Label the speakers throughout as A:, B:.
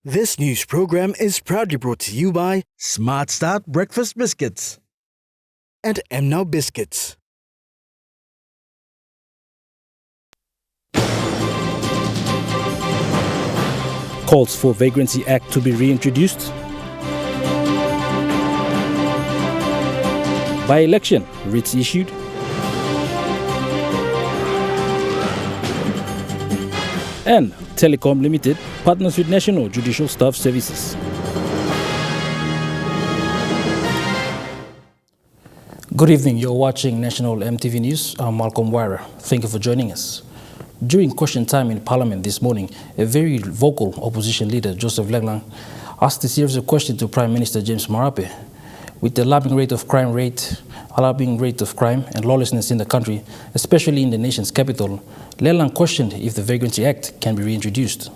A: This news program is proudly brought to you by
B: Smart Start Breakfast Biscuits
A: and Now Biscuits.
C: Calls for Vagrancy Act to be reintroduced. By-election, writs issued. And Telecom Limited partners with National Judicial Staff Services. Good evening, you're watching National EMTV News. I'm Malcolm Wira. Thank you for joining us. During question time in Parliament this morning, a very vocal opposition leader, Joseph Leglang, asked a series of questions to Prime Minister James Marape. With the alarming rate of crime and lawlessness in the country, especially in the nation's capital, Leglang questioned if the Vagrancy Act can be reintroduced.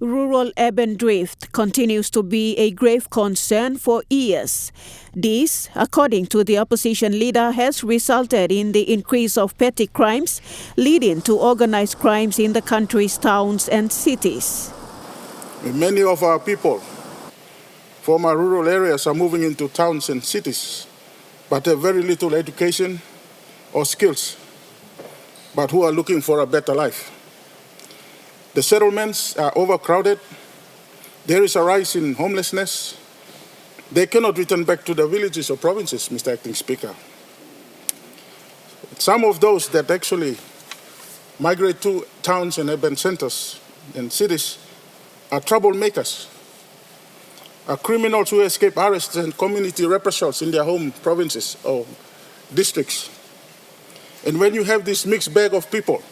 D: Rural urban drift continues to be a grave concern for years. This, according to the opposition leader, has resulted in the increase of petty crimes, leading to organized crimes in the country's towns and cities.
E: Many of our people from our rural areas are moving into towns and cities, but have very little education or skills, but who are looking for a better life. The settlements are overcrowded. There is a rise in homelessness. They cannot return back to their villages or provinces, Mr. Acting Speaker. Some of those that actually migrate to towns and urban centers and cities are troublemakers, are criminals who escape arrests and community repressions in their home provinces or districts. And when you have this mixed bag of people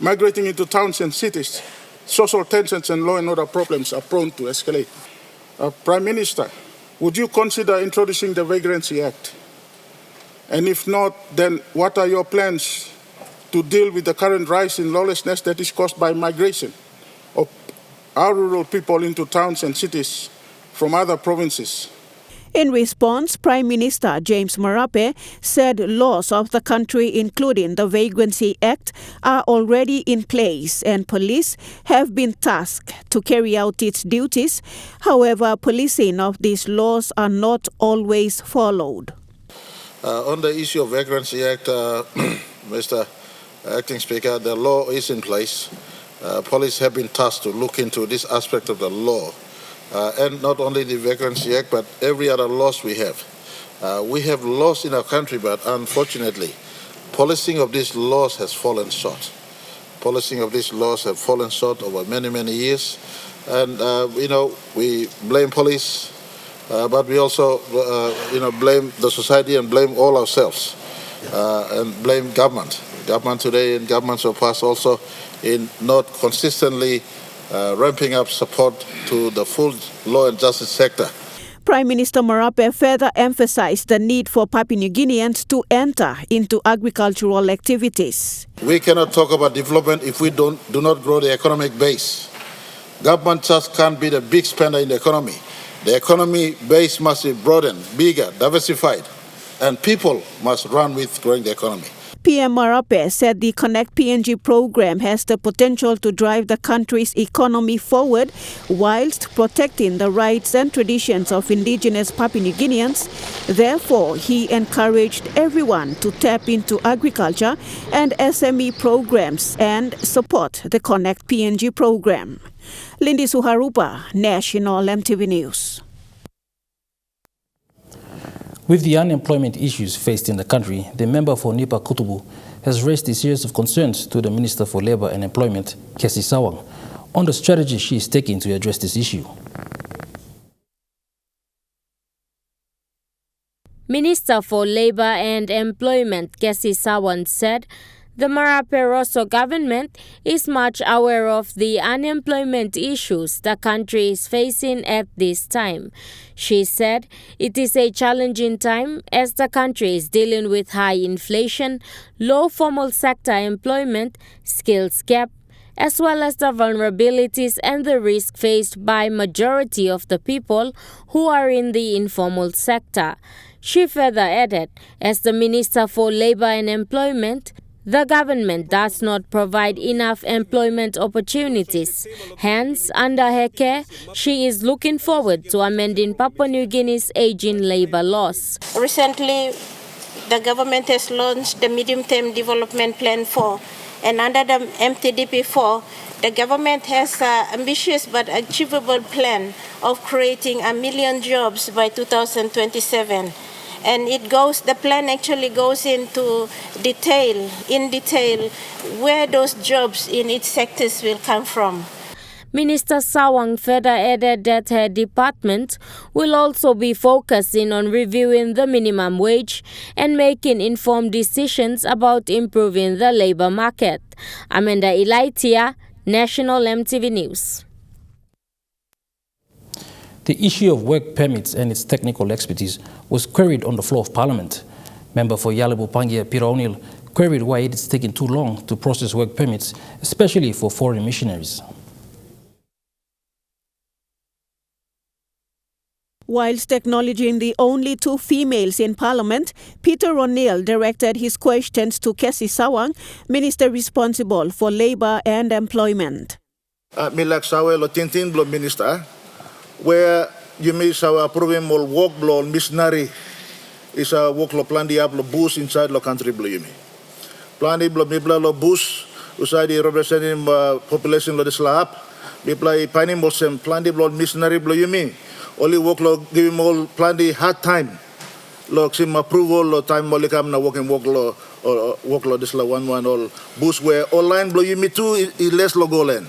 E: migrating into towns and cities, social tensions and law and order problems are prone to escalate. Prime Minister, would you consider introducing the Vagrancy Act? And if not, then what are your plans to deal with the current rise in lawlessness that is caused by migration of our rural people into towns and cities from other provinces?
D: In response, Prime Minister James Marape said laws of the country, including the Vagrancy Act, are already in place and police have been tasked to carry out its duties. However, policing of these laws are not always followed.
F: On the issue of Vagrancy Act, Mr. Acting Speaker, the law is in place. Police have been tasked to look into this aspect of the law. And not only the Vagrancy Act, but every other laws we have. We have laws in our country, but unfortunately, policing of these laws has fallen short. Policing of these laws have fallen short over many, many years. And, we blame police, but we also, blame the society and blame all ourselves and blame government. Government today and governments of past also in not consistently ramping up support to the full law and justice sector.
D: Prime Minister Marape further emphasized the need for Papua New Guineans to enter into agricultural activities.
F: We cannot talk about development if we do not grow the economic base. Government just can't be the big spender in the economy. The economy base must be broadened, bigger, diversified, and people must run with growing the economy.
D: PM Marape said the Connect PNG program has the potential to drive the country's economy forward whilst protecting the rights and traditions of indigenous Papua New Guineans. Therefore, he encouraged everyone to tap into agriculture and SME programs and support the Connect PNG program. Lindy Suharupa, National EMTV News.
C: With the unemployment issues faced in the country, the member for Nipa Kutubu has raised a series of concerns to the Minister for Labour and Employment, Kessi Sawang, on the strategy she is taking to address this issue.
G: Minister for Labour and Employment, Kessi Sawang, said the Marape Rosso government is much aware of the unemployment issues the country is facing at this time. She said it is a challenging time as the country is dealing with high inflation, low formal sector employment, skills gap, as well as the vulnerabilities and the risk faced by majority of the people who are in the informal sector. She further added, as the Minister for Labour and Employment, The government does not provide enough employment opportunities. Hence, under her care, she is looking forward to amending Papua New Guinea's aging labor laws.
H: Recently, the government has launched the Medium-Term Development Plan 4, and under the MTDP 4, the government has an ambitious but achievable plan of creating 1 million jobs by 2027. And the plan actually goes into detail, where those jobs in each sectors will come from.
G: Minister Sawang further added that her department will also be focusing on reviewing the minimum wage and making informed decisions about improving the labor market. Amanda Ilaitia, National MTV News.
C: The issue of work permits and its technical expertise was queried on the floor of Parliament. Member for Yalibu Pangia, Peter O'Neill, queried why it is taking too long to process work permits, especially for foreign missionaries.
D: Whilst acknowledging the only 2 females in Parliament, Peter O'Neill directed his questions to Kessi Sawang, Minister responsible for Labour and Employment.
F: Milak sawe lo tintin blo minister, where you may saw approving more work blo missionary is a work lo plan diab lo bus inside lo country blo yumi. Plan blo mibla lo bus usai di representing population lo dislap, mibla pani mo sem plan blo missionary blo yumi. Only work lo give him all plenty hard time. Lo sim approval lo time mo likam na work lo this la 1 all boost where online blo you me too is less lo golen.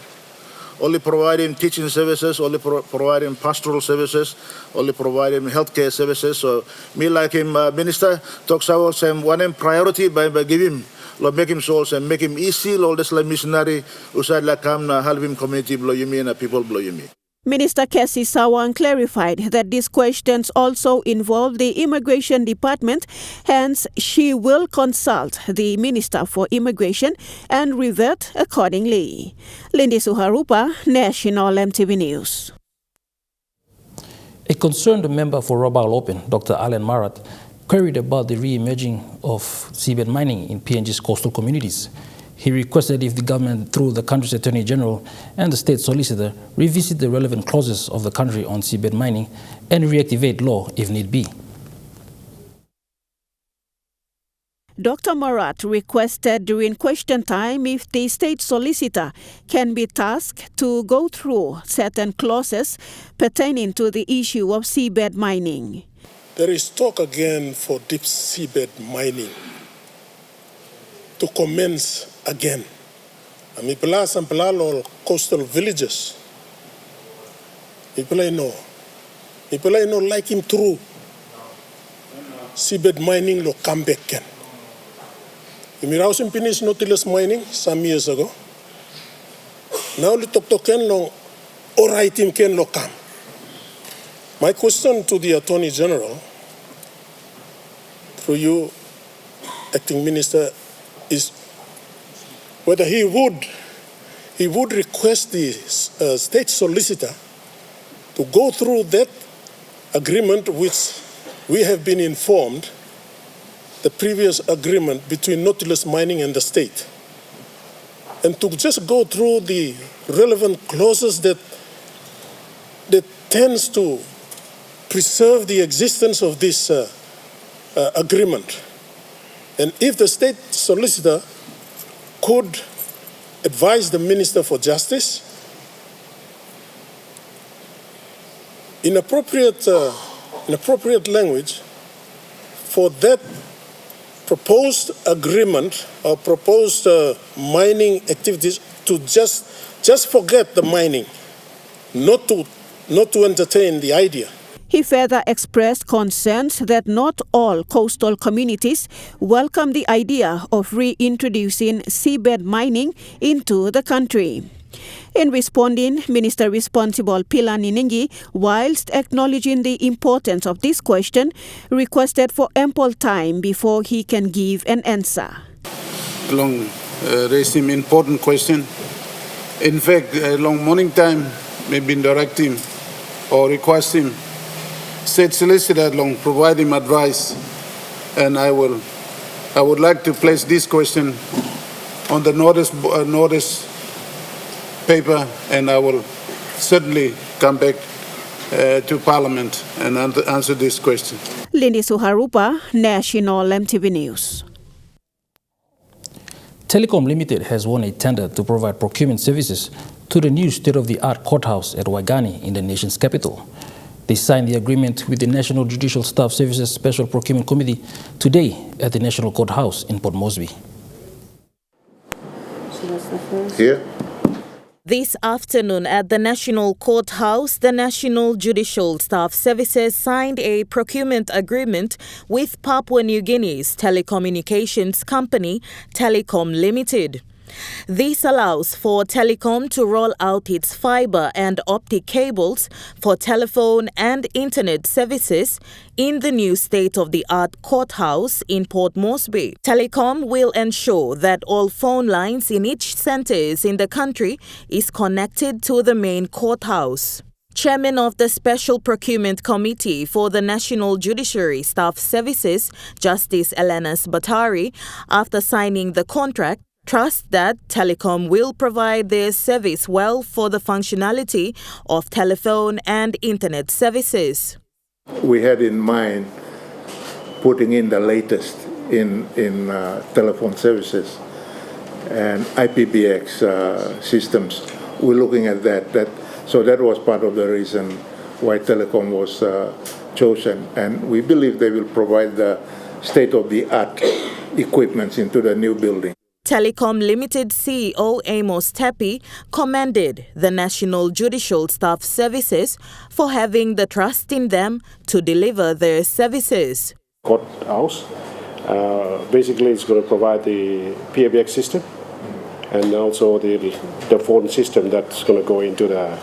F: Only providing teaching services, only providing pastoral services, only providing healthcare services. So me like him minister talks about some one priority by give him lo make him souls and make him easy lo this la missionary usai la kam na help him community blo you me na people blo you me.
D: Minister Kessi Sawang clarified that these questions also involve the Immigration Department, hence she will consult the Minister for Immigration and revert accordingly. Lindy Suharupa, National MTV News.
C: A concerned member for Rubber Open, Dr. Alan Marat, queried about the re-emerging of seabed mining in PNG's coastal communities. He requested if the government, through the country's Attorney General and the State Solicitor, revisit the relevant clauses of the country on seabed mining and reactivate law if need be.
D: Dr. Marat requested during question time if the State Solicitor can be tasked to go through certain clauses pertaining to the issue of seabed mining.
I: There is talk again for deep seabed mining to commence again. Mipala sampalalo coastal villages. Mipala no like him through seabed mining lo come back ken. Imiraus finish Nautilus mining some years ago. Now li tok ken lo alright him ken lo come. My question to the Attorney General, through you, Acting Minister, is whether he would request the State Solicitor to go through that agreement which we have been informed, the previous agreement between Nautilus Mining and the state, and to just go through the relevant clauses that tends to preserve the existence of this agreement. And if the State Solicitor could advise the Minister for Justice in appropriate language for that proposed agreement or proposed mining activities to just forget the mining, not to entertain the idea.
D: He further expressed concerns that not all coastal communities welcome the idea of reintroducing seabed mining into the country. In responding, Minister responsible Pila Niningi, whilst acknowledging the importance of this question, requested for ample time before he can give an answer.
E: Long raised him important question. In fact, long morning time, maybe direct him or request him. State Solicitor long provide him advice, and I would like to place this question on the notice paper, and I will certainly come back to Parliament and answer this question.
D: Lindy Suharupa, National MTV News.
C: Telecom Limited has won a tender to provide procurement services to the new state-of-the-art courthouse at Waigani in the nation's capital. They signed the agreement with the National Judicial Staff Services Special Procurement Committee today at the National Courthouse in Port Moresby.
F: Here.
J: This afternoon at the National Courthouse, the National Judicial Staff Services signed a procurement agreement with Papua New Guinea's telecommunications company, Telecom Limited. This allows for Telecom to roll out its fiber and optic cables for telephone and internet services in the new state-of-the-art courthouse in Port Moresby. Telecom will ensure that all phone lines in each centres in the country is connected to the main courthouse. Chairman of the Special Procurement Committee for the National Judiciary Staff Services, Justice Elenas Batari, after signing the contract, trust that Telecom will provide their service well for the functionality of telephone and internet services.
K: We had in mind putting in the latest in telephone services and IPBX systems. We're looking at that. So that was part of the reason why Telecom was chosen. And we believe they will provide the state-of-the-art equipment into the new building.
J: Telecom Limited CEO Amos Tepi commended the National Judicial Staff Services for having the trust in them to deliver their services.
L: Courthouse, basically it's going to provide the PBX system and also the phone system that's going to go into the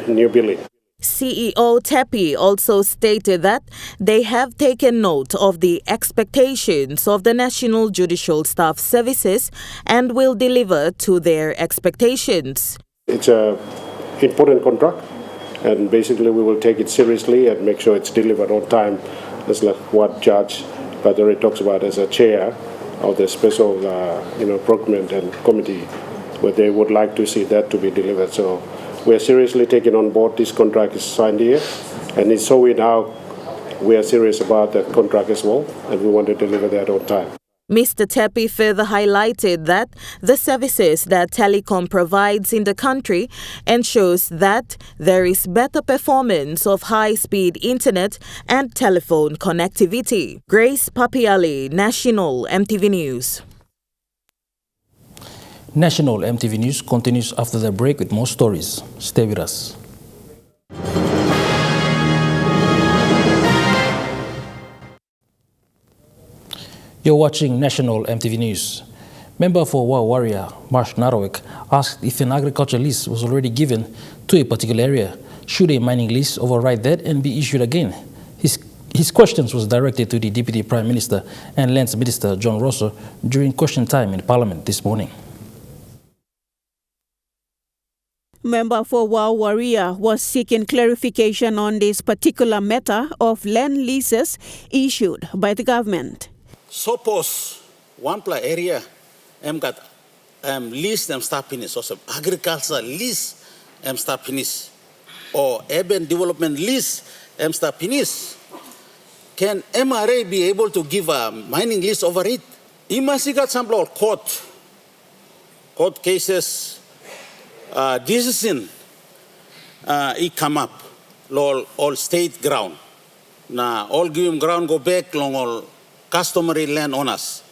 L: new building.
J: CEO Tepi also stated that they have taken note of the expectations of the National Judicial Staff Services and will deliver to their expectations.
L: It's an important contract, and basically we will take it seriously and make sure it's delivered on time. That's like what Judge Badari talks about as a chair of the special procurement and committee, where they would like to see that to be delivered. So we are seriously taking on board this contract is signed here, and it's showing how we are serious about that contract as well, and we want to deliver that on time.
J: Mr. Tepi further highlighted that the services that Telecom provides in the country ensures that there is better performance of high-speed internet and telephone connectivity. Grace Papiali, National MTV News.
C: National MTV News continues after the break with more stories. Stay with us. You're watching National MTV News. Member for Wow Warrior, Marsh Narowek, asked if an agriculture lease was already given to a particular area. Should a mining lease override that and be issued again? His questions was directed to the Deputy Prime Minister and Lands Minister John Rosso during question time in Parliament this morning.
D: Member for Wow Warrior was seeking clarification on this particular matter of land leases issued by the government.
M: Suppose one area got lease them start finish, or some agricultural lease start finish, or urban development lease start finish. Can MRA be able to give a mining lease over it? You must got some court cases. Decision it come up all state ground. Now all given ground go back long all customary land owners.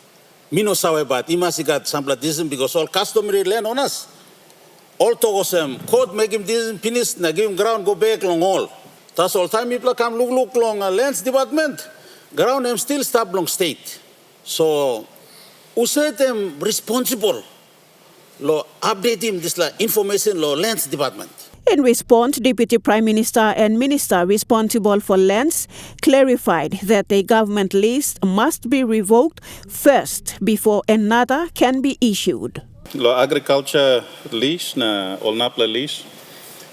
M: Mino sawe but imasi got some decision because all customary land owners. All togosem court make him decision finish na give him ground go back long all. That's all time people come look long lands department. Ground them still stop long state. So who said them responsible? Law update him this information law lands department.
D: In response, Deputy Prime Minister and Minister responsible for lands clarified that a government lease must be revoked first before another can be issued.
N: Law agriculture lease na olnapla lease,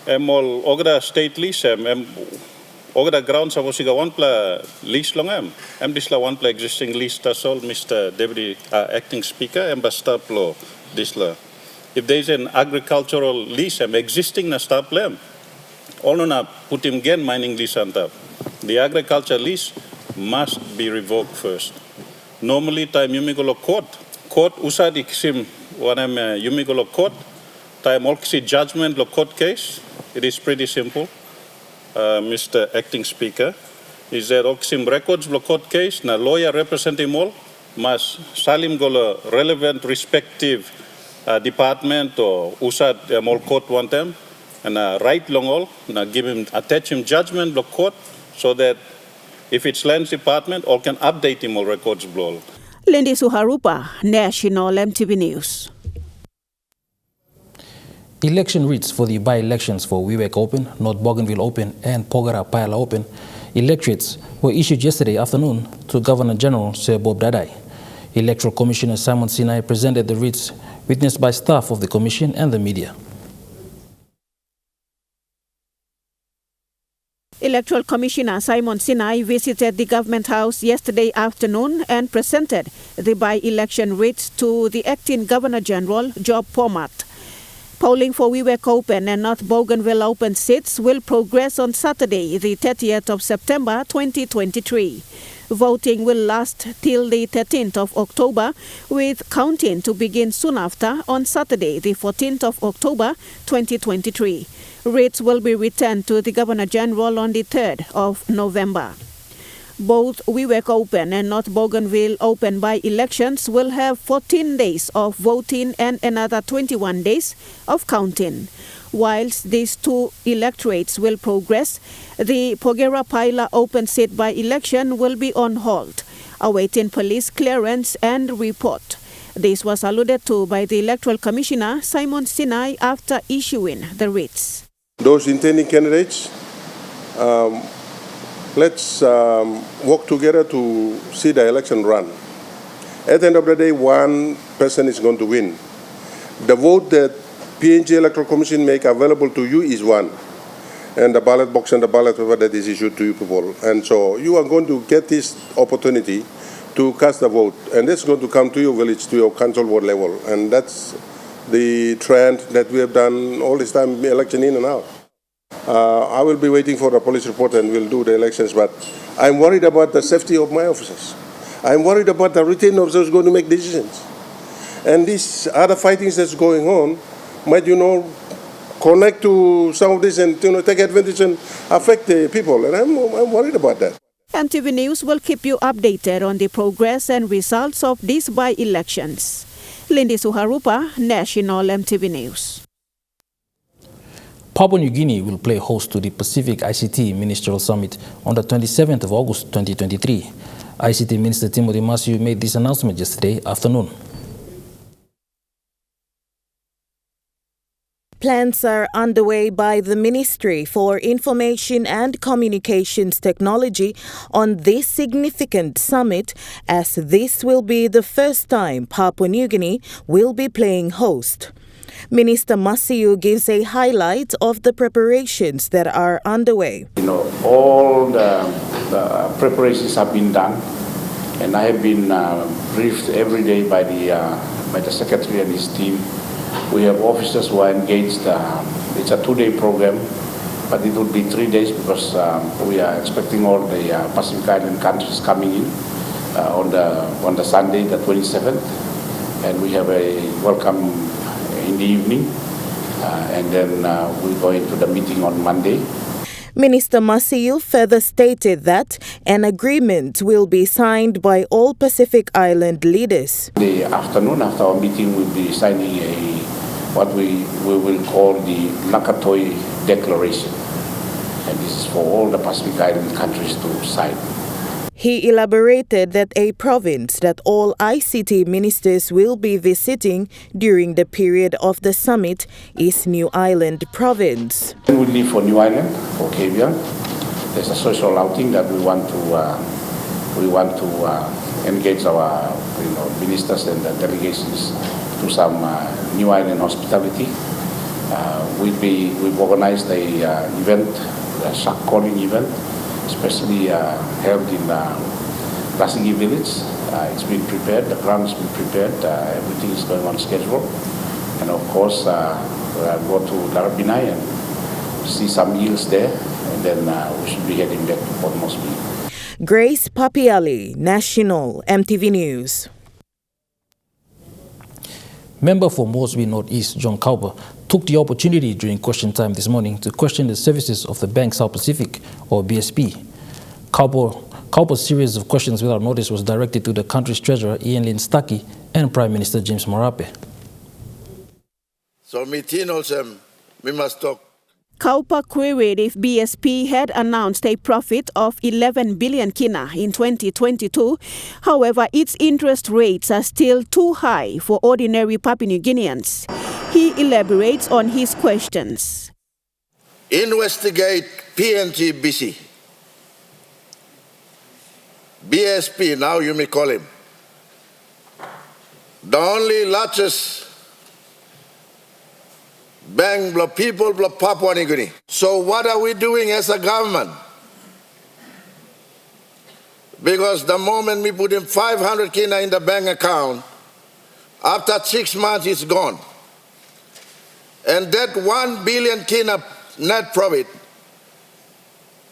N: all ogra state lease, ogra grounds have also one pla lease long this la one pla existing lease. That's all, Mr. Deputy Acting Speaker, Ambassador law. this law. If there is an agricultural lease, existing na stop lem. All na put him again mining lease on top. The agriculture lease must be revoked first. Normally, time yumigolo court usad iksim wanem yumigolo court. Time all judgment lo court case. It is pretty simple, Mr. Acting Speaker. Is that oksim records lo court case na lawyer representing all must salim go relevant respective department or usad all court one time and right long all na give him attach him judgment lo court so that if it's lands department all can update him all records blow.
D: Lindy Suharupa, National MTV News.
C: Election wreaths for the by-elections for Wewak Open, North Bougainville Open, and Pogara Paila Open electorates were issued yesterday afternoon to Governor General Sir Bob Dadai. Electoral Commissioner Simon Sinai presented the wreaths, witnessed by staff of the Commission and the media.
D: Electoral Commissioner Simon Sinai visited the Government House yesterday afternoon and presented the by-election wreaths to the Acting Governor General, Job Pomat. Polling for Wewak Open and North Bougainville Open seats will progress on Saturday, the 30th of September 2023. Voting will last till the 13th of October, with counting to begin soon after on Saturday, the 14th of October 2023. Wreaths will be returned to the Governor General on the 3rd of November. Both Wewak Open and North Bougainville Open by-elections will have 14 days of voting and another 21 days of counting. Whilst these two electorates will progress, the Pogera Paila Open seat by-election will be on hold, awaiting police clearance and report. This was alluded to by the Electoral Commissioner Simon Sinai after issuing the wreaths.
I: Those intending candidates, let's work together to see the election run. At the end of the day, one person is going to win. The vote that PNG Electoral Commission make available to you is one. And the ballot box and the ballot paper that is issued to you people. And so you are going to get this opportunity to cast the vote. And that's going to come to your village, to your council board level. And that's the trend that we have done all this time, election in and out. I will be waiting for the police report and we'll do the elections, but I'm worried about the safety of my officers. I'm worried about the retained officers going to make decisions. And these other fightings that's going on might, connect to some of this and, take advantage and affect the people. And I'm worried about that.
D: MTV News will keep you updated on the progress and results of these by-elections. Lindy Suharupa, National MTV News.
C: Papua New Guinea will play host to the Pacific ICT Ministerial Summit on the 27th of August 2023. ICT Minister Timothy Masiu made this announcement yesterday afternoon.
J: Plans are underway by the Ministry for Information and Communications Technology on this significant summit, as this will be the first time Papua New Guinea will be playing host. Minister Masiu gives a highlight of the preparations that are underway.
O: All the preparations have been done, and I have been briefed every day by the Secretary and his team. We have officers who are engaged. It's a 2-day program, but it will be 3 days because we are expecting all the Pacific Island countries coming in on the Sunday, the 27th, and we have a welcome in the evening, and then we'll go into the meeting on Monday.
J: Minister Masiu further stated that an agreement will be signed by all Pacific Island leaders.
O: The afternoon after our meeting, we'll be signing what we will call the Nakatoi Declaration, and this is for all the Pacific Island countries to sign.
J: He elaborated that a province that all ICT ministers will be visiting during the period of the summit is New Ireland Province.
O: We leave for New Ireland, for Caviar. There's a social outing that we want to engage our ministers and the delegations to some New Ireland hospitality. We've organized a event, a shark calling event, especially held in Pasingi village. It's been prepared, the ground has been prepared, everything is going on schedule. And of course, we'll go to Larabinai and see some yields there, and then we should be heading back to Port Moresby.
J: Grace Papiali, National MTV News.
C: Member for Moresby North East, John Cowper, took the opportunity during question time this morning to question the services of the Bank South Pacific, or BSP. Cowper's series of questions without notice was directed to the country's treasurer, Ian Lynn Stuckey, and Prime Minister James Marape.
F: So, we must talk.
D: Cowper queried if BSP had announced a profit of 11 billion kina in 2022. However, its interest rates are still too high for ordinary Papua New Guineans. He elaborates on his questions.
F: Investigate PNG BC. BSP, now you may call him. The only largest bank of people of Papua New Guinea. So what are we doing as a government? Because the moment we put in 500 kina in the bank account, after 6 months it's gone. And that 1 billion kina net profit,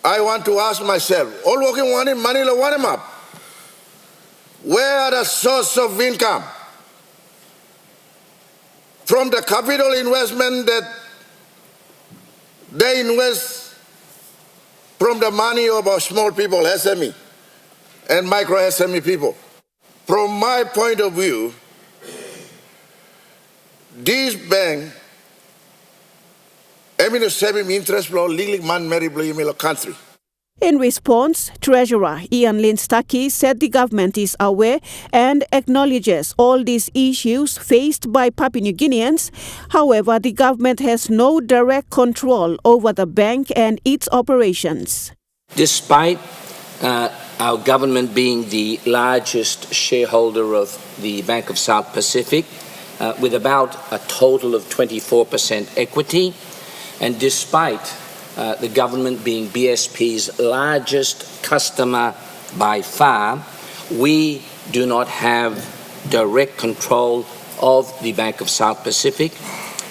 F: I want to ask myself, all working money, want him up. Where are the source of income? From the capital investment that they invest from the money of our small people, SME, and micro SME people. From my point of view, this bank, saving interest flow legally man marry in country.
D: In response, Treasurer Ian Lynn Stuckey said the government is aware and acknowledges all these issues faced by Papua New Guineans. However, the government has no direct control over the bank and its operations.
P: Despite our government being the largest shareholder of the Bank of South Pacific, with about a total of 24% equity, and despite the government being BSP's largest customer by far, we do not have direct control of the Bank of South Pacific,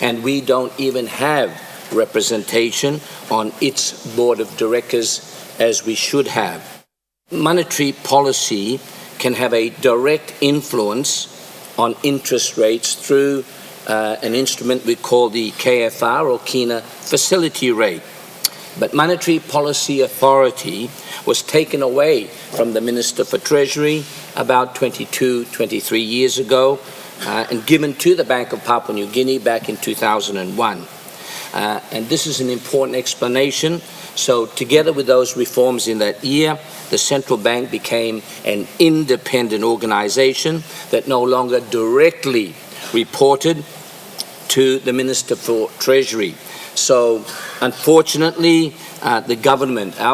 P: and we don't even have representation on its board of directors as we should have. Monetary policy can have a direct influence on interest rates through an instrument we call the KFR, or Kina Facility Rate. But monetary policy authority was taken away from the Minister for Treasury about 22, 23 years ago and given to the Bank of Papua New Guinea back in 2001. And this is an important explanation. So together with those reforms in that year, the central bank became an independent organization that no longer directly reported to the Minister for Treasury. So unfortunately, our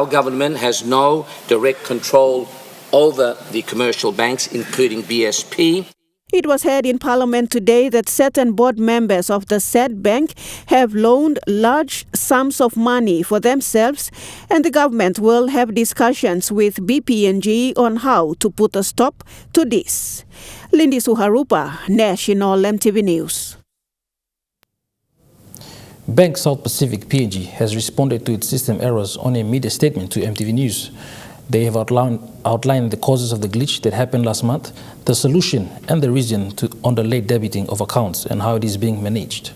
P: government has no direct control over the commercial banks, including BSP.
D: It was heard in Parliament today that certain board members of the said bank have loaned large sums of money for themselves, and the government will have discussions with BPNG on how to put a stop to this. Lindy Suharupa, National MTV News.
C: Bank South Pacific PNG has responded to its system errors on a media statement to MTV News. They have outlined the causes of the glitch that happened last month, the solution and the reason on the late debiting of accounts and how it is being managed.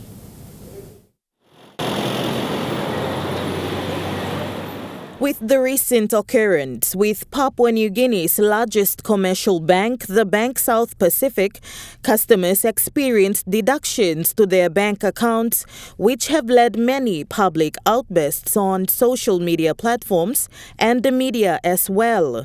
J: With the recent occurrence with Papua New Guinea's largest commercial bank, the Bank South Pacific, customers experienced deductions to their bank accounts, which have led many public outbursts on social media platforms and the media as well.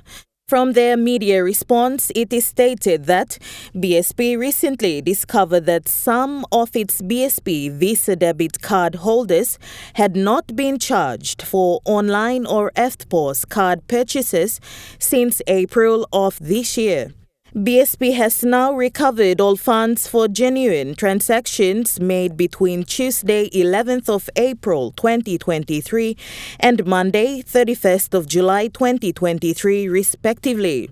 J: From their media response, it is stated that BSP recently discovered that some of its BSP Visa debit card holders had not been charged for online or EFTPOS card purchases since April of this year. BSP has now recovered all funds for genuine transactions made between Tuesday 11th of April 2023 and Monday 31st of July 2023 respectively.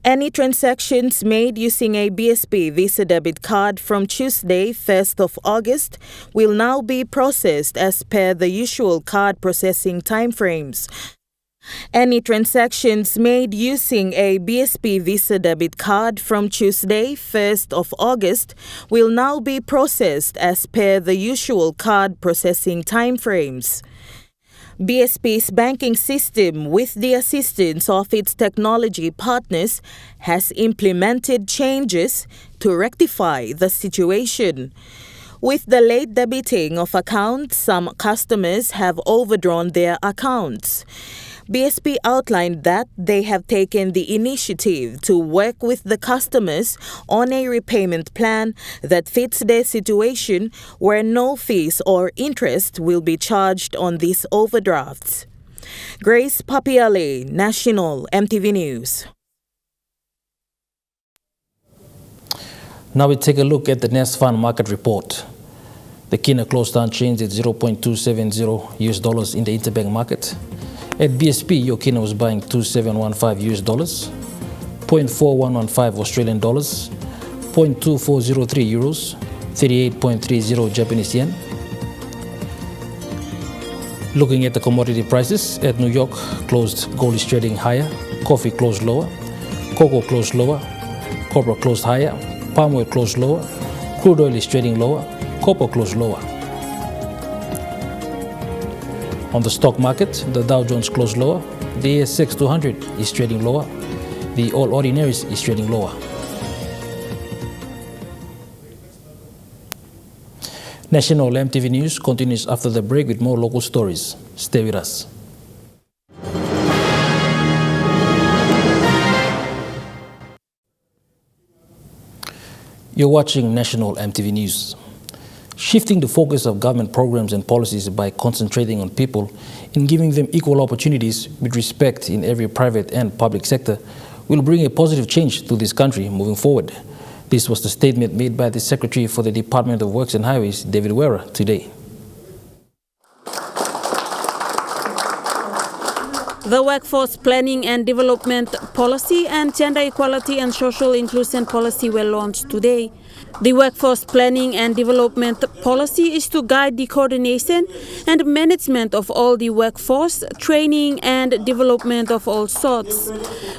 J: Any transactions made using a BSP Visa debit card from Tuesday, 1st of August, will now be processed as per the usual card processing timeframes. Any transactions made using a BSP Visa debit card from Tuesday, 1st of August, will now be processed as per the usual card processing timeframes. BSP's banking system, with the assistance of its technology partners, has implemented changes to rectify the situation. With the late debiting of accounts, some customers have overdrawn their accounts. BSP outlined that they have taken the initiative to work with the customers on a repayment plan that fits their situation, where no fees or interest will be charged on these overdrafts. Grace Papiale, National EMTV News.
C: Now we take a look at the Nest Fund market report. The Kina closed unchanged at $0.270 in the interbank market. At BSP, your Kina was buying $2.715, 0.4115 Australian dollars, 0.2403 euros, 38.30 Japanese yen. Looking at the commodity prices, at New York, closed gold is trading higher, coffee closed lower, cocoa closed lower, copper closed higher, palm oil closed lower, crude oil is trading lower, copper closed lower. On the stock market, the Dow Jones closed lower, the ASX 200 is trading lower, the All Ordinaries is trading lower. National EMTV News continues after the break with more local stories. Stay with us. You're watching National EMTV News. Shifting the focus of government programs and policies by concentrating on people and giving them equal opportunities with respect in every private and public sector will bring a positive change to this country moving forward. This was the statement made by the Secretary for the Department of Works and Highways, David Wera, today.
D: The Workforce Planning and Development Policy and Gender Equality and Social Inclusion Policy were launched today. The Workforce Planning and Development Policy is to guide the coordination and management of all the workforce, training and development of all sorts,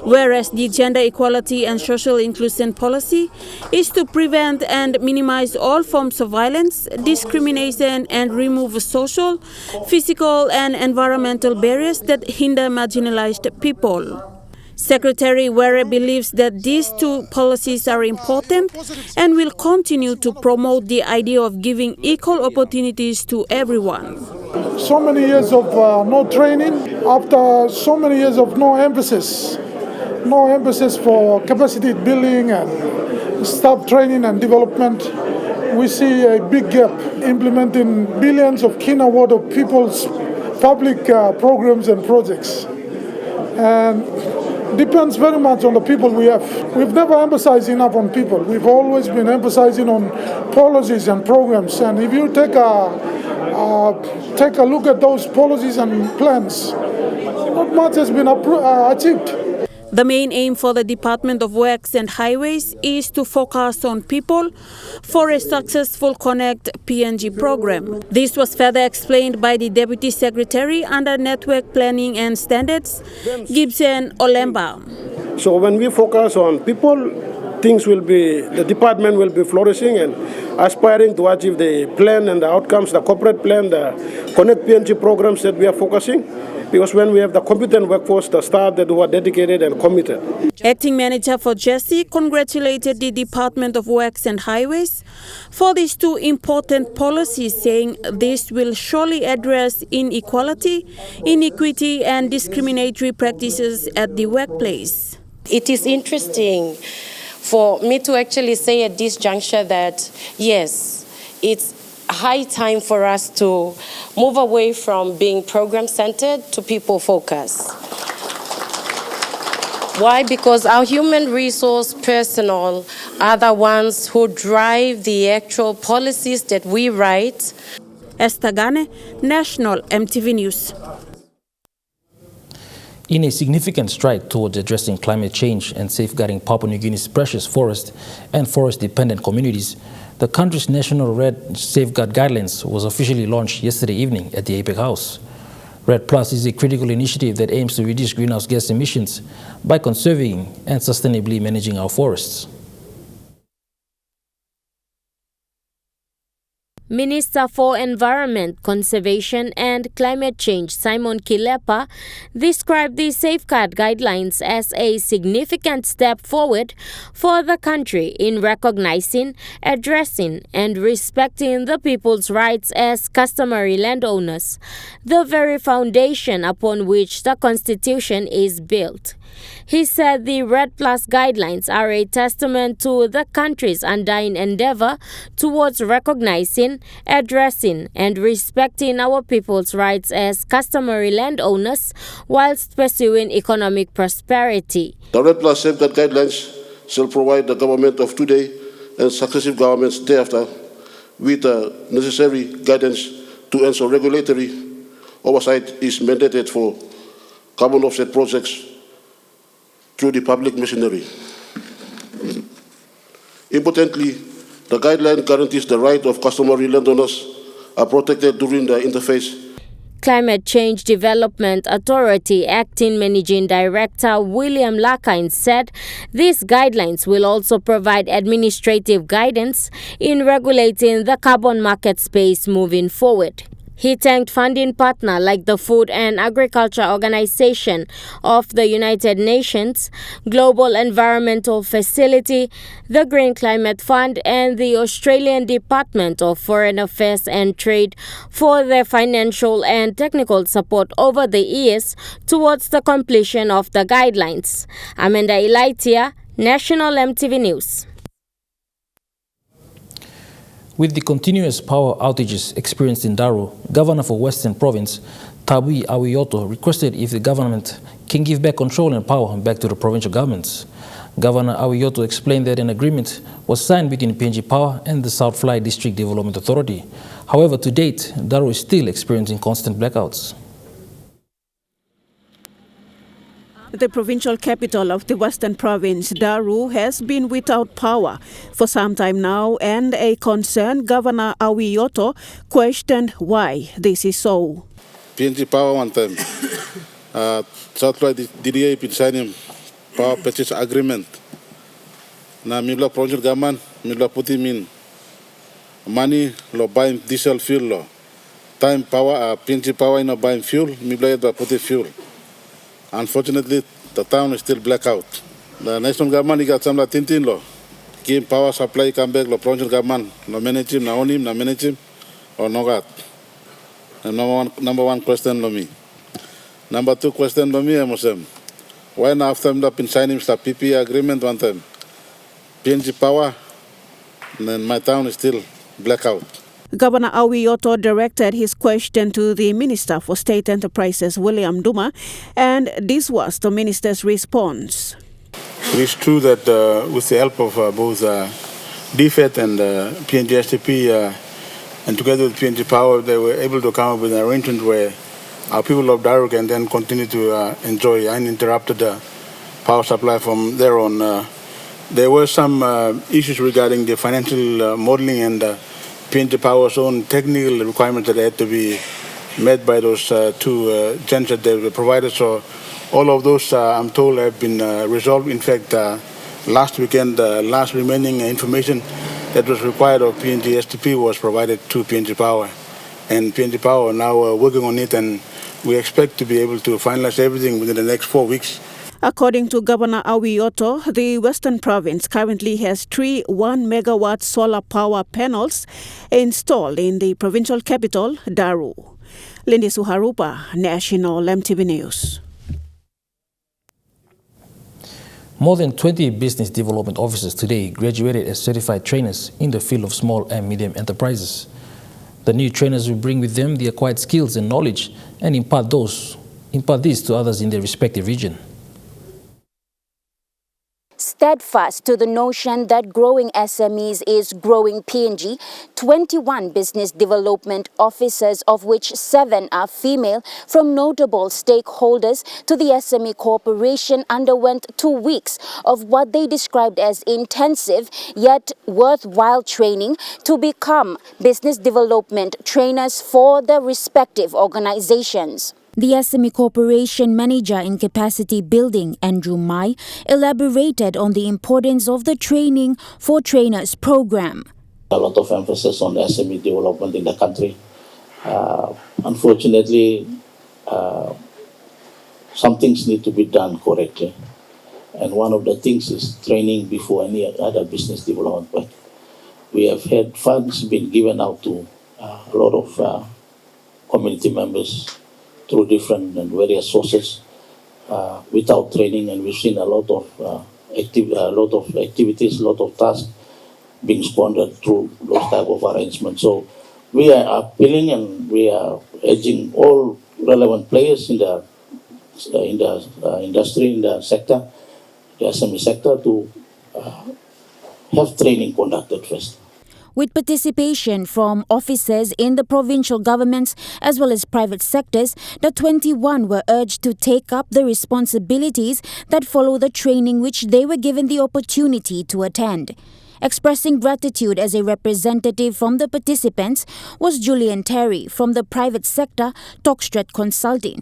D: whereas the Gender Equality and Social Inclusion Policy is to prevent and minimize all forms of violence, discrimination and remove social, physical and environmental barriers that hinder marginalized people. Secretary Were believes that these two policies are important and will continue to promote the idea of giving equal opportunities to everyone.
Q: So many years of no training, after so many years of no emphasis for capacity building and staff training and development, we see a big gap implementing billions of Kina worth of people's public programs and projects. And depends very much on the people we have. We've never emphasized enough on people. We've always been emphasizing on policies and programs. And if you take a look at those policies and plans, not much has been achieved.
D: The main aim for the Department of Works and Highways is to focus on people for a successful Connect PNG program. This was further explained by the Deputy Secretary under Network Planning and Standards, Gibson Olemba.
L: So when we focus on people, the department will be flourishing and aspiring to achieve the plan and the outcomes, the corporate plan, the Connect PNG programs that we are focusing. Because when we have the competent workforce, the staff that who are dedicated and committed.
D: Acting Manager for Jesse congratulated the Department of Works and Highways for these two important policies, saying this will surely address inequality, inequity and discriminatory practices at the workplace.
R: It is interesting for me to actually say at this juncture that, yes, it's high time for us to move away from being program-centered to people-focused. Why? Because our human resource personnel are the ones who drive the actual policies that we write.
D: Esther Gane, National EMTV News.
C: In a significant stride towards addressing climate change and safeguarding Papua New Guinea's precious forest and forest-dependent communities, the country's national RED Safeguard Guidelines was officially launched yesterday evening at the APEC House. RED Plus is a critical initiative that aims to reduce greenhouse gas emissions by conserving and sustainably managing our forests.
G: Minister for Environment, Conservation and Climate Change Simon Kilepa described the safeguard guidelines as a significant step forward for the country in recognizing, addressing and respecting the people's rights as customary landowners, the very foundation upon which the Constitution is built. He said the RED Plus guidelines are a testament to the country's undying endeavor towards recognizing, addressing and respecting our people's rights as customary landowners whilst pursuing economic prosperity.
S: The RED Plus safeguard guidelines shall provide the government of today and successive governments thereafter with the necessary guidance to ensure regulatory oversight is mandated for carbon offset projects through the public machinery. Importantly, the guideline guarantees the right of customary landowners are protected during the interface.
G: Climate Change Development Authority Acting Managing Director William Larkine said these guidelines will also provide administrative guidance in regulating the carbon market space moving forward. He thanked funding partners like the Food and Agriculture Organization of the United Nations, Global Environmental Facility, the Green Climate Fund, and the Australian Department of Foreign Affairs and Trade for their financial and technical support over the years towards the completion of the guidelines. Amanda Elaitia, National MTV News.
C: With the continuous power outages experienced in Daru, Governor for Western Province, Tabui Awioto, requested if the government can give back control and power back to the provincial governments. Governor Awioto explained that an agreement was signed between PNG Power and the South Fly District Development Authority. However, to date, Daru is still experiencing constant blackouts.
D: The provincial capital of the Western Province, Daru, has been without power for some time now, and a concerned Governor Awioto questioned why this is so.
E: PNG Power one time. South Fly DDA been signing power purchase agreement. Na mila provincial government, mila put him in money, lo buying diesel fuel lo. Time power, PNG Power in buying fuel, mila put fuel. Unfortunately, the town is still blackout. The national government got some tintin law. Give power supply come back, the provincial government, no manage him, no own him, no manage him, or no got. And number one question to me. Number two question to me, I must say, when after I'm up in signing the PP agreement one time, PNG Power, then my town is still blackout.
D: Governor Awioto directed his question to the Minister for State Enterprises, William Duma, and this was the minister's response.
E: It is true that with the help of both DFET and PNG STP, and together with PNG Power, they were able to come up with an arrangement where our people of Daru can then continue to enjoy uninterrupted power supply from there on. There were some issues regarding the financial modeling and PNG Power's own technical requirements that had to be met by those two gens that they provided. So all of those, I'm told, have been resolved. In fact, last weekend, last remaining information that was required of PNG STP was provided to PNG Power. And PNG Power are now working on it, and we expect to be able to finalize everything within the next 4 weeks.
D: According to Governor Awioto, the Western Province currently has 3 1-megawatt solar power panels installed in the provincial capital, Daru. Lindy Suharupa, National MTV News.
C: More than 20 business development officers today graduated as certified trainers in the field of small and medium enterprises. The new trainers will bring with them the acquired skills and knowledge and impart these to others in their respective region.
T: steadfast to the notion that growing SMEs is growing PNG, 21 business development officers, of which 7 are female, from notable stakeholders to the SME Corporation underwent 2 weeks of what they described as intensive yet worthwhile training to become business development trainers for their respective organizations. The SME Corporation Manager in Capacity Building, Andrew Mai, elaborated on the importance of the Training for Trainers program.
U: A lot of emphasis on SME development in the country. Unfortunately, some things need to be done correctly. And one of the things is training before any other business development. But we have had funds being given out to a lot of community members through different and various sources without training, and we've seen a lot of activities, a lot of tasks being squandered through those type of arrangements. So we are appealing and we are urging all relevant players in the industry, in the sector, the SME sector, to have training conducted first.
T: With participation from officers in the provincial governments as well as private sectors, the 21 were urged to take up the responsibilities that follow the training which they were given the opportunity to attend. Expressing gratitude as a representative from the participants was Julian Terry from the private sector, Talkstrat Consulting,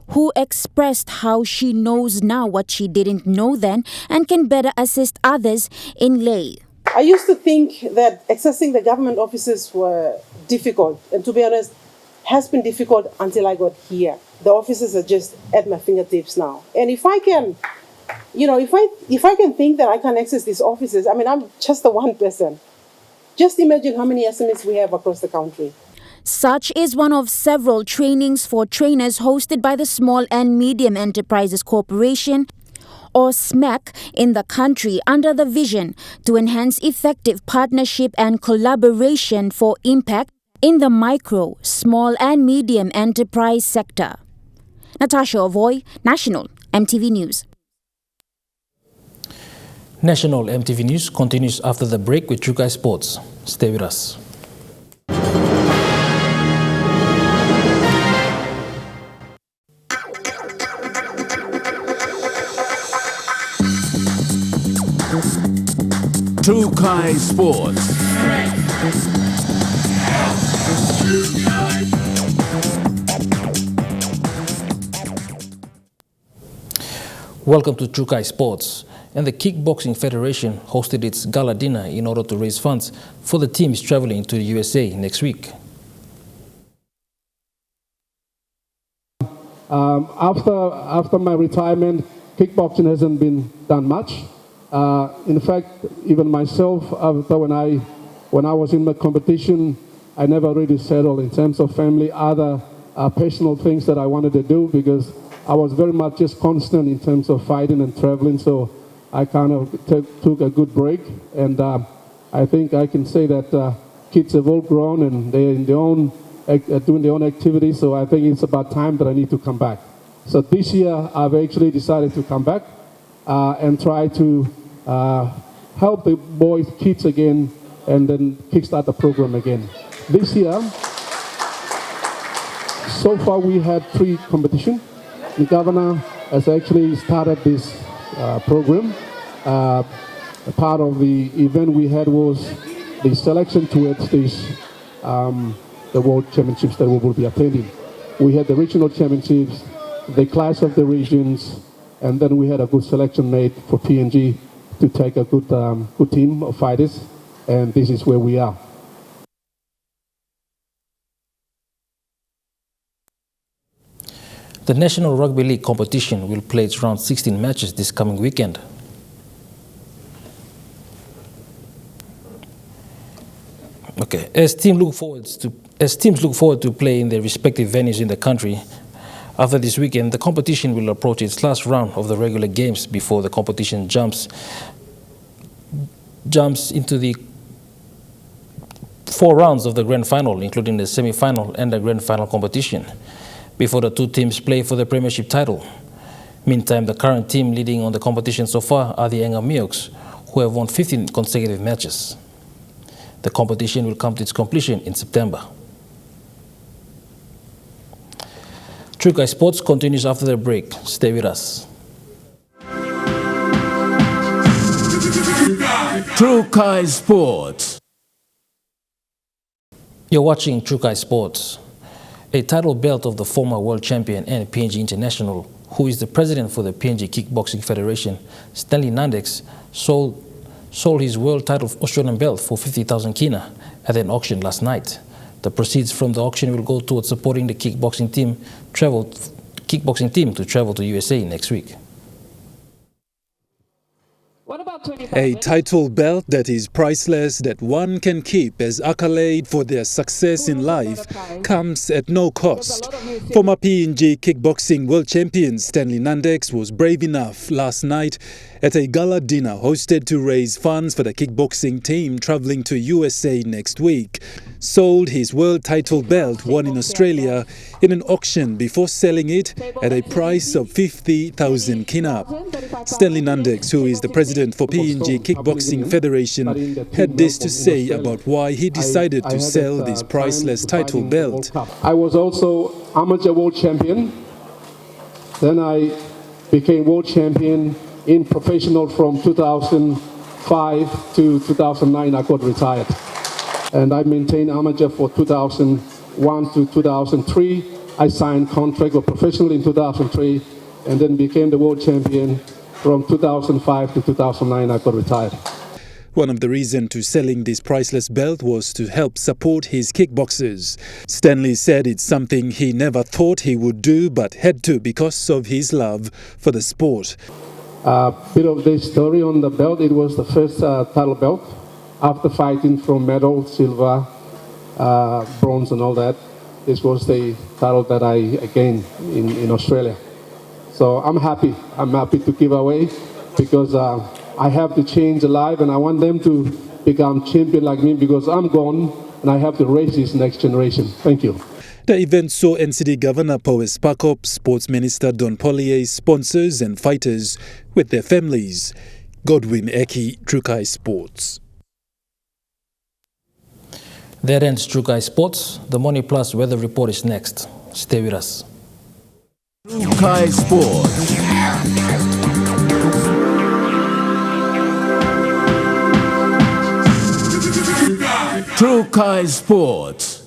T: who expressed how she knows now what she didn't know then and can better assist others in lay.
V: I used to think that accessing the government offices were difficult, and to be honest, has been difficult until I got here. The offices are just at my fingertips now. And if I can, if I can think that I can access these offices, I mean, I'm just the one person. Just imagine how many SMEs we have across the country.
T: Such is one of several trainings for trainers hosted by the Small and Medium Enterprises Corporation, or SMEC, in the country under the vision to enhance effective partnership and collaboration for impact in the micro, small and medium enterprise sector. Natasha Ovoy, National MTV News.
C: National MTV News continues after the break with Chukai Sports. Stay with us.
W: Chukai Sports.
C: Welcome to Chukai Sports. And the Kickboxing Federation hosted its gala dinner in order to raise funds for the teams traveling to the USA next week.
X: After my retirement, kickboxing hasn't been done much. In fact, even myself, when I was in the competition, I never really settled in terms of family, other personal things that I wanted to do, because I was very much just constant in terms of fighting and traveling. So I kind of took a good break, and I think I can say that kids have all grown and they're in their own, doing their own activities. So I think it's about time that I need to come back. So this year I've actually decided to come back and try to help the boys, kids again, and then kickstart the program again. This year, so far we had 3 competitions. The governor has actually started this program. Part of the event we had was the selection towards this, the World Championships that we will be attending. We had the regional championships, the class of the regions, and then we had a good selection made for PNG to take a good team of fighters, and this is where we are.
C: The National Rugby League competition will play its round 16 matches this coming weekend. Okay, as teams look forward to play in their respective venues in the country, after this weekend, the competition will approach its last round of the regular games before the competition jumps into the 4 rounds of the grand final, including the semi-final and the grand final competition, before the 2 teams play for the premiership title. Meantime, the current team leading on the competition so far are the Enga Mioks, who have won 15 consecutive matches. The competition will come to its completion in September. Trukai Sports continues after the break. Stay with us.
W: Trukai Sports.
C: You're watching Trukai Sports. A title belt of the former world champion and PNG international, who is the president for the PNG Kickboxing Federation, Stanley Nandex, sold his world title Australian belt for 50,000 kina at an auction last night. The proceeds from the auction will go towards supporting the kickboxing team to travel to USA next week.
A: A title belt that is priceless, that one can keep as accolade for their success in life, comes at no cost. Former PNG Kickboxing world champion Stanley Nandex was brave enough last night at a gala dinner hosted to raise funds for the kickboxing team travelling to USA next week. Sold his world title belt won in Australia in an auction before selling it at a price of 50,000 kina. Stanley Nandex, who is the president for PNG Kickboxing Federation, had this to say about why he decided to sell this priceless title belt.
X: I was also amateur world champion. Then I became world champion in professional from 2005 to 2009. I got retired. And I maintained amateur for 2001 to 2003. I signed contract with professional in 2003 and then became the world champion from 2005 to 2009. I got retired.
A: One of the reasons to selling this priceless belt was to help support his kickboxers. Stanley said it's something he never thought he would do but had to because of his love for the sport.
X: Bit of the story on the belt. It was the first title belt. After fighting from medal, silver, bronze and all that, this was the title that I gained in Australia. So I'm happy. I'm happy to give away because I have to change the life and I want them to become champion like me because I'm gone and I have to raise this next generation. Thank you.
A: The event saw NCD Governor Powes Pakop, Sports Minister Don Pollier, sponsors and fighters with their families. Godwin Eki, Trukai Sports.
C: That ends Trukai Sports. The Money Plus weather report is next. Stay with us.
W: Trukai Sports. Trukai Sports.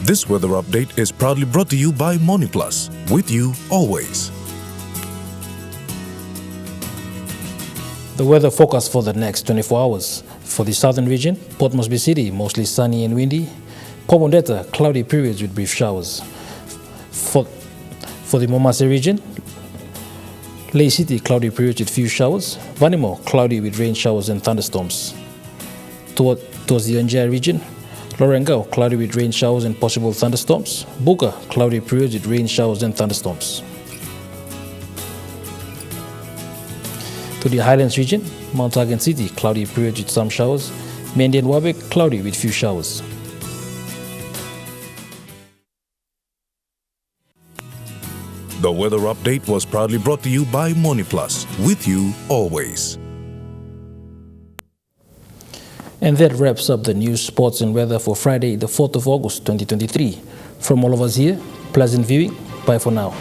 B: This weather update is proudly brought to you by Money Plus, with you always.
C: The weather forecast for the next 24 hours. For the southern region, Port Moresby City, mostly sunny and windy. Pomondetta, cloudy periods with brief showers. For the Momase region, Ley City, cloudy periods with few showers. Vanimo, cloudy with rain showers and thunderstorms. Towards the Anjay region, Lorengau, cloudy with rain showers and possible thunderstorms. Buka, cloudy periods with rain showers and thunderstorms. To the Highlands region, Mount Hagen City, cloudy periods with some showers. Mendi and Wabek, cloudy with few showers.
B: The weather update was proudly brought to you by Money Plus, with you always.
C: And that wraps up the news, sports and weather for Friday, the 4th of August, 2023. From all of us here, pleasant viewing. Bye for now.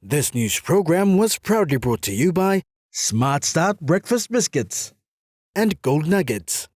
H: This news program was proudly brought to you by Smart Start Breakfast Biscuits and Gold Nuggets.